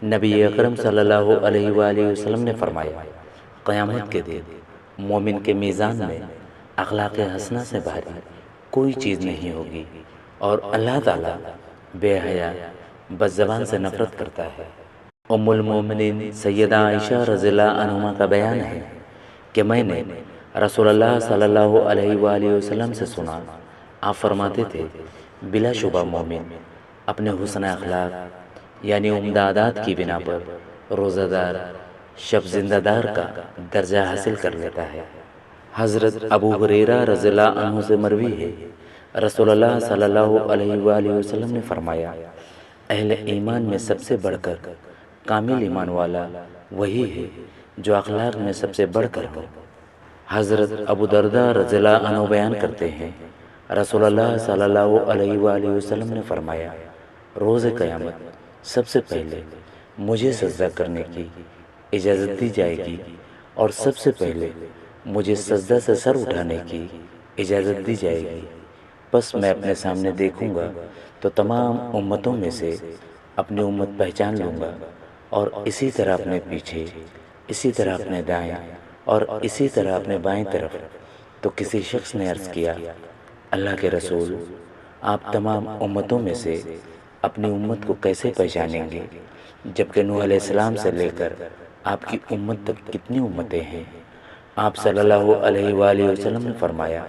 نبی اکرم صلی اللہ علیہ وآلہ وسلم نے فرمایا، قیامت کے دن مومن کے میزان میں اخلاق حسنہ سے بھاری کوئی چیز نہیں ہوگی، اور اللہ تعالیٰ بے حیا بد زبان سے نفرت کرتا ہے۔ ام المومنین سیدہ عائشہ رضی اللہ عنہما کا بیان ہے کہ میں نے رسول اللہ صلی اللہ علیہ وآلہ وسلم سے سنا، آپ فرماتے تھے، بلا شبہ مومن اپنے حسن اخلاق یعنی عمدہ عادات کی بنا پر روزہ دار شب زندہ دار کا درجہ حاصل کر لیتا ہے۔ حضرت ابو ہریرہ رضی اللہ عنہ سے مروی ہے، رسول اللہ صلی اللہ علیہ وآلہ وسلم نے فرمایا، اہل ایمان میں سب سے بڑھ کر کامل ایمان والا وہی ہے جو اخلاق میں سب سے بڑھ کر ہو۔ حضرت ابو درداء رضی اللہ عنہ بیان کرتے ہیں، رسول اللہ صلی اللہ علیہ وآلہ وسلم نے فرمایا، روز قیامت سب سے پہلے مجھے سجدہ کرنے کی اجازت دی جائے گی، اور سب سے پہلے مجھے سجدہ سے سر اٹھانے کی اجازت دی جائے گی۔ پس میں اپنے سامنے دیکھوں گا تو تمام امتوں میں سے اپنی امت پہچان لوں گا، اور اسی طرح اپنے پیچھے، اسی طرح اپنے دائیں، اور اسی طرح اپنے بائیں طرف۔ تو کسی شخص نے عرض کیا، اللہ کے رسول، آپ تمام امتوں میں سے اپنی امت کو کیسے پہچانیں گے، جبکہ نوح علیہ السلام سے لے کر آپ کی امت تک کتنی امتیں ہیں؟ آپ صلی اللہ علیہ وآلہ وسلم نے فرمایا،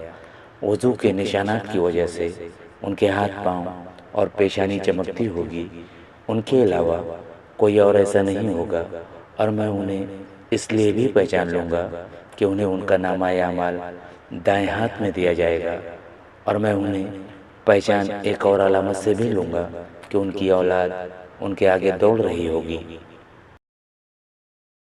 وضو کے نشانات کی وجہ سے ان کے ہاتھ پاؤں اور پیشانی چمکتی ہوگی، ان کے علاوہ کوئی اور ایسا نہیں ہوگا، اور میں انہیں اس لیے بھی پہچان لوں گا کہ انہیں ان کا نامہ اعمال دائیں ہاتھ میں دیا جائے گا، اور میں انہیں پہچان ایک اور علامت سے بھی لوں گا کہ ان کی اولاد ان کے آگے دوڑ رہی ہوگی۔